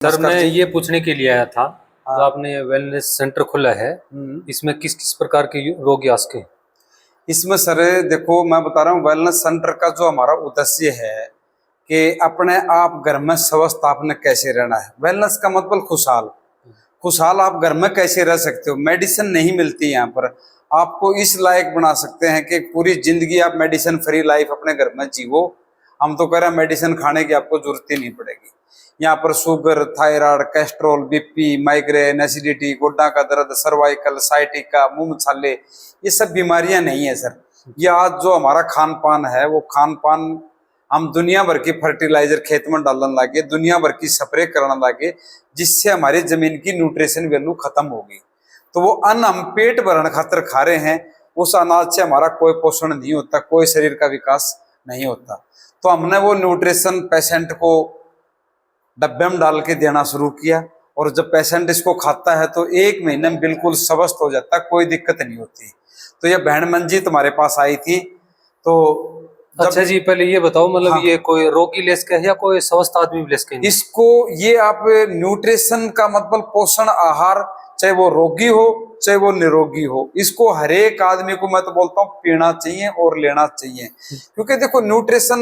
Sir नमस्कार मैं जी। ये पूछने के लिए आया था, हाँ। जो आपने वेलनेस सेंटर खोला है, इसमें किस किस प्रकार के रोग आ सके? इसमें सर देखो, मैं बता रहा हूँ वेलनेस सेंटर का जो हमारा उद्देश्य है कि अपने आप घर में स्वस्थ आपने कैसे रहना है। वेलनेस का मतलब खुशहाल। खुशहाल आप घर में कैसे रह सकते हो। मेडिसिन नहीं मिलती यहाँ पर। आपको इस लायक बना सकते हैं कि पूरी जिंदगी आप मेडिसिन फ्री लाइफ अपने घर में जीवो। हम तो कह रहे हैं मेडिसिन खाने की आपको जरूरत ही नहीं पड़ेगी। यहाँ पर sugar, thyroid, cholesterol, BP, migraine, acidity, गोड्डा का दर्द, सर्वाइकल, साइटिका, मुंह छाले, ये सब बीमारियां नहीं है सर। ये आज जो हमारा खान पान है वो खान पान हम दुनिया भर की फर्टिलाइजर खेत में डालने लगे, दुनिया भर की स्प्रे करने लगे, जिससे हमारी जमीन की न्यूट्रिशन वैल्यू खत्म होगी। तो वो अन्न हम पेट भरने खातर खा रहे हैं। उस अनाज से हमारा कोई पोषण नहीं होता, कोई शरीर का विकास नहीं होता। तो हमने वो न्यूट्रिशन पेशेंट को डब्बे में डाल के देना शुरू किया, और जब पेशेंट इसको खाता है तो 1 महीने में बिल्कुल स्वस्थ हो जाता है, कोई दिक्कत नहीं होती। तो ये बहन मंजीत हमारे पास आई थी। तो अच्छा जी, पहले ये बताओ, मतलब हाँ, ये कोई रोगी ले सके है या कोई स्वस्थ आदमी भी ले सके? इसको ये आप न्यूट्रिशन का मतलब पोषण आहार, चाहे वो रोगी हो चाहे वो निरोगी हो, इसको हर एक आदमी को मैं तो बोलता हूँ पीना चाहिए और लेना चाहिए। क्योंकि देखो न्यूट्रिशन,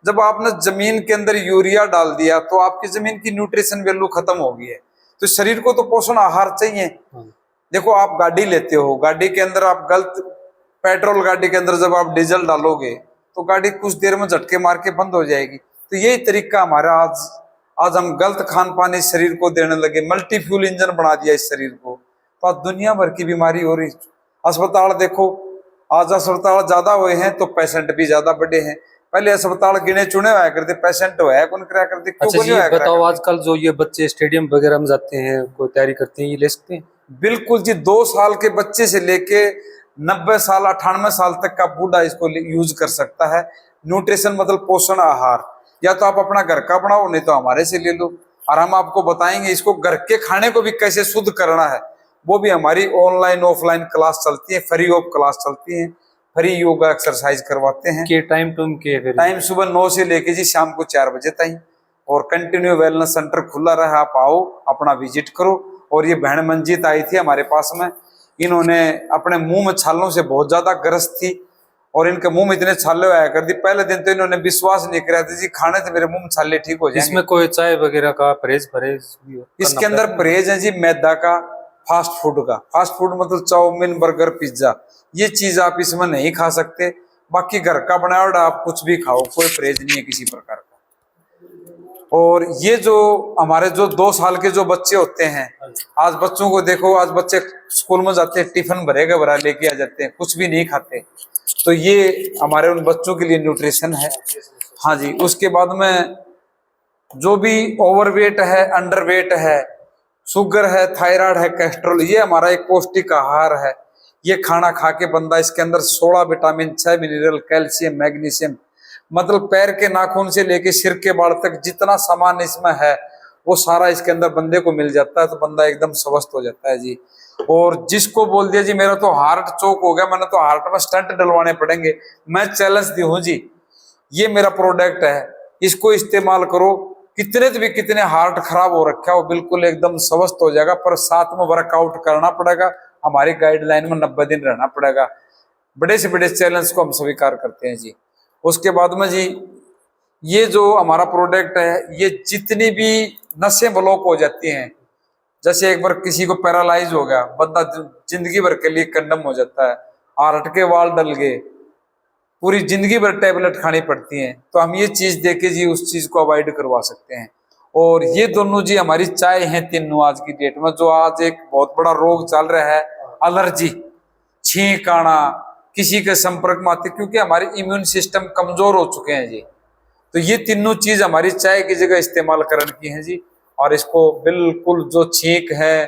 जब आपने जमीन के अंदर यूरिया डाल दिया तो आपकी जमीन की न्यूट्रिशन वैल्यू खत्म हो गई है। तो शरीर को तो पोषण आहार चाहिए। देखो आप गाड़ी लेते हो, गाड़ी के अंदर आप गलत पेट्रोल, गाड़ी के अंदर जब आप डीजल डालोगे तो गाड़ी कुछ देर में झटके मार के बंद हो जाएगी। तो यही तरीका हमारा आज आज हम गलत खान पान इस शरीर को देने लगे, मल्टी फ्यूल इंजन बना दिया इस शरीर को। तो आज दुनिया भर की बीमारी हो रही। अस्पताल देखो, आज अस्पताल ज्यादा हुए हैं तो पेशेंट भी ज्यादा बड़े हैं। पहले अस्पताल गिने चुने हुआ करते, पेशेंट हुआ कौन करा करते, क्यों अच्छा को नहीं जी, हुआ करा बताओ, करते। आजकल जो ये बच्चे स्टेडियम वगैरह में जाते हैं, कोई तैयारी करते हैं, ये ले सकते हैं? बिल्कुल जी, 2 साल के बच्चे से लेके 90 साल 98 साल तक का बूढ़ा इसको यूज कर सकता है। न्यूट्रिशन मतलब पोषण आहार, या तो आप अपना घर का बनाओ, नहीं तो हमारे से ले लो। और हम आपको बताएंगे इसको घर के खाने को भी कैसे शुद्ध करना है। वो भी हमारी ऑनलाइन ऑफलाइन क्लास चलती है, फ्री ऑफ क्लास चलती है, फ्री योगा एक्सरसाइज करवाते हैं। के टाइम टू के फिर? टाइम सुबह 9 से लेके जी शाम को 4 बजे तक, और कंटिन्यू वेलनेस सेंटर खुला रहा। आप आओ, अपना विजिट करो। और ये बहन मंजीत आई थी हमारे पास में, इन्होंने अपने मुंह में छालों से बहुत ज्यादा ग्रस्त थी, और इनके मुंह में इतने छाले आया कर दी। पहले दिन तो इन्होंने विश्वास नहीं कराया था जी खाने से मेरे मुंह में छाले ठीक हो जाएंगे। इसमें कोई चाय वगैरह का परहेज परहेज भी इसके करना अंदर पड़ता है? परहेज है जी मैदा का, फास्ट फूड का। फास्ट फूड मतलब चाउमीन, बर्गर, पिज्जा, ये चीज आप इसमें नहीं खा सकते। बाकी घर का बनाया आप कुछ भी खाओ, कोई परहेज नहीं है किसी प्रकार का। और ये जो हमारे जो 2 साल के जो बच्चे होते हैं, आज बच्चों को देखो, आज बच्चे स्कूल में जाते हैं, टिफिन भरेगा भरा लेके आ जाते हैं, कुछ भी नहीं खाते। तो ये हमारे उन बच्चों के लिए न्यूट्रिशन है। हाँ जी। उसके बाद में जो भी ओवरवेट है, अंडरवेट है, शुगर है, थायराइड है, कैस्ट्रोल, ये हमारा एक पौष्टिक आहार है। ये खाना खा के बंदा, इसके अंदर 16 विटामिन, 6 मिनरल, कैल्शियम, मैग्नीशियम, मतलब पैर के नाखून से लेके सिर के बाल तक जितना सामान इसमें है वो सारा इसके अंदर बंदे को मिल जाता है। तो बंदा एकदम स्वस्थ हो जाता है जी। और जिसको बोल दिया जी मेरा तो हार्ट चोक हो गया, मैंने तो हार्ट में स्टंट डलवाने पड़ेंगे, मैं चैलेंज दी हूँ जी, ये मेरा प्रोडक्ट है, इसको इस्तेमाल करो। कितने तो भी कितने हार्ट खराब हो रखा है, वो बिल्कुल एकदम स्वस्थ हो जाएगा। पर साथ में वर्कआउट करना पड़ेगा, हमारी गाइडलाइन में 90 दिन रहना पड़ेगा। बड़े से बड़े चैलेंज को हम स्वीकार करते हैं जी। उसके बाद में जी, ये जो हमारा प्रोडक्ट है, ये जितनी भी नसें ब्लॉक हो जाती हैं, जैसे एक बार किसी को पैरालाइज हो गया, बंदा जिंदगी भर के लिए कंडम हो जाता है, हार्ट के वाल डल गए, पूरी जिंदगी भर टेबलेट खानी पड़ती है। तो हम ये चीज देके जी उस चीज को अवॉइड करवा सकते हैं। और ये दोनों जी हमारी चाय है तीनों आज की डेट में। जो आज एक बहुत बड़ा रोग चल रहा है, एलर्जी, छींक आना, किसी के संपर्क में आते, क्योंकि हमारी इम्यून सिस्टम कमजोर हो चुके हैं जी। तो ये तीनों चीज हमारी चाय की जगह इस्तेमाल करने की है जी। और इसको बिल्कुल जो छींक है,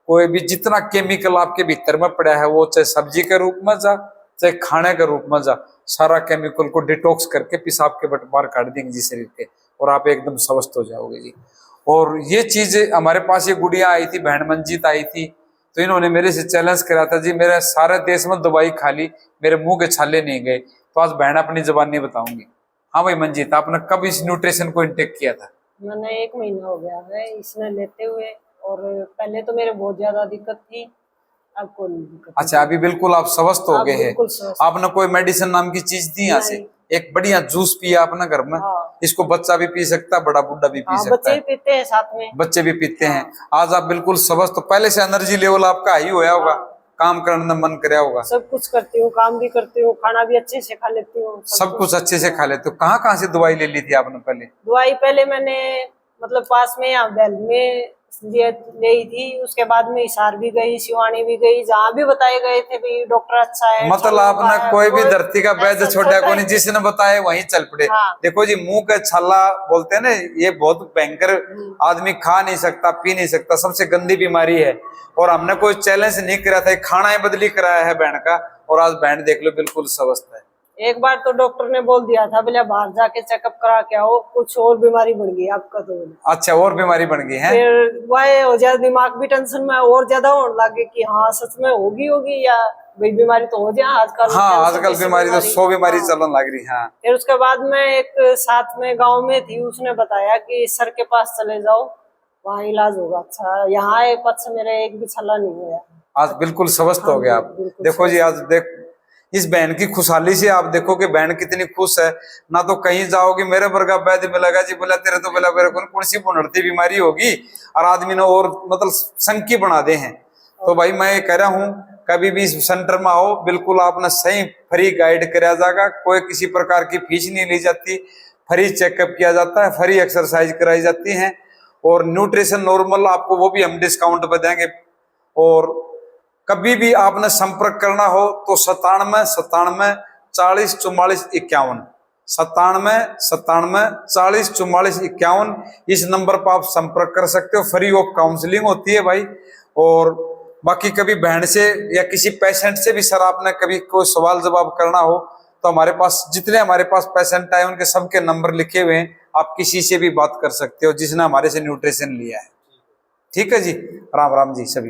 कोई भी जितना केमिकल आपके भीतर में पड़ा है, वो चाहे सब्जी के रूप में जा चाहे खाने के रूप में जा, सारा केमिकल को डिटॉक्स करके पेशाब के बंटवार काट देंगे जी शरीर के, और आप एकदम स्वस्थ हो जाओगे जी। और ये चीज हमारे पास, ये गुड़िया आई थी, बहन मंजीत आई थी, तो इन्होंने मेरे से चैलेंज करा था जी, मेरे सारे देश में दवाई खा ली, मेरे मुंह के छाले नहीं गए। तो आज बहन अपनी जबान नहीं बताऊंगी। हाँ भाई मंजीत, आपने कब इस न्यूट्रिशन को इंटेक किया था? मैंने 1 महीना हो गया है इसमें लेते हुए, और पहले तो मेरे बहुत ज्यादा दिक्कत थी, अब कोई नहीं दिक्कत। अच्छा, अभी बिल्कुल आप स्वस्थ हो अब गए हैं। बिल्कुल स्वस्थ। आपने कोई मेडिसिन नाम की चीज दी यहाँ से? नहीं। एक बढ़िया जूस पिया आपने घर में? हाँ। इसको बच्चा भी पी सकता है, बड़ा बुढ़ा भी पी हाँ, सकता बच्चे है। भी पीते हैं साथ में। बच्चे भी पीते हैं। हाँ। आज आप बिल्कुल स्वस्थ, तो पहले से एनर्जी लेवल आपका हाई होया होगा, हाँ। काम करने में मन कराया होगा। सब कुछ करती हूँ, काम भी करती हूँ, खाना भी अच्छे से खा लेती हूँ, सब कुछ अच्छे से खा लेते हो। कहाँ कहाँ से दवाई ले ली थी आपने पहले? दवाई पहले मैंने मतलब पास में यहाँ बैल में ली थी, उसके बाद में हिसार भी गई, शिवानी भी गई, जहाँ भी बताए गए थे भी डॉक्टर अच्छा है। मतलब आपने कोई भी धरती का वैद्य छोड़ा को नहीं, जिसने बताया वहीं चल पड़े। हाँ। देखो जी, मुंह का छाला बोलते हैं ना, ये बहुत भयंकर, आदमी खा नहीं सकता, पी नहीं सकता, सबसे गंदी बीमारी है। और हमने कोई चैलेंज नहीं करा था, खाना ही बदली कराया है बहन का, और आज बहन देख लो बिल्कुल स्वस्थ है। एक बार तो डॉक्टर ने बोल दिया था, बोले बाहर जाके चेकअप करा के आओ, कुछ और बीमारी बढ़ गई आपका तो। अच्छा, और बीमारी बढ़ गई है? फिर वह हो जाए, दिमाग भी टेंशन में और ज्यादा होने लगे कि हाँ सच में होगी या भाई बीमारी तो हो जाए आजकल। हाँ, आजकल बीमारी तो 100 बीमारी चलन लग रही है। फिर उसके बाद में एक साथ में गांव में थी, उसने बताया कि सर के पास चले जाओ, वहाँ इलाज होगा। अच्छा, यहाँ एक पक्ष मेरे एक भी छला नहीं हुआ। आज बिल्कुल स्वस्थ हो गया आप। देखो जी, आज देख इस बहन की खुशहाली से आप देखो कि बहन कितनी खुश है। ना तो कहीं जाओगी मेरे वर्गा वैद्य मिलेगा जी, बोला तेरे तो बोला मेरे को कौन सी पुनर्ती बीमारी होगी, और आदमी ने और मतलब संकी बना दे हैं। तो भाई मैं ये कह रहा हूँ, कभी भी इस सेंटर में आओ, बिल्कुल आपने सही फ्री गाइड कराया जाएगा, कोई किसी प्रकार की फीस नहीं ली जाती, फ्री चेकअप किया जाता है, फ्री एक्सरसाइज कराई जाती है, और न्यूट्रिशन नॉर्मल आपको वो भी हम डिस्काउंट पे देंगे। और कभी भी आपने संपर्क करना हो तो 97 97 40 44 51 97 97 40 44 51 इस नंबर पर आप संपर्क कर सकते हो। फ्री ऑफ काउंसलिंग होती है भाई। और बाकी कभी बहन से या किसी पेशेंट से भी सर आपने कभी कोई सवाल जवाब करना हो तो हमारे पास जितने हमारे पास पेशेंट आए उनके सबके नंबर लिखे हुए हैं, आप किसी से भी बात कर सकते हो जिसने हमारे से न्यूट्रिशन लिया है। ठीक है जी, राम राम जी सभी।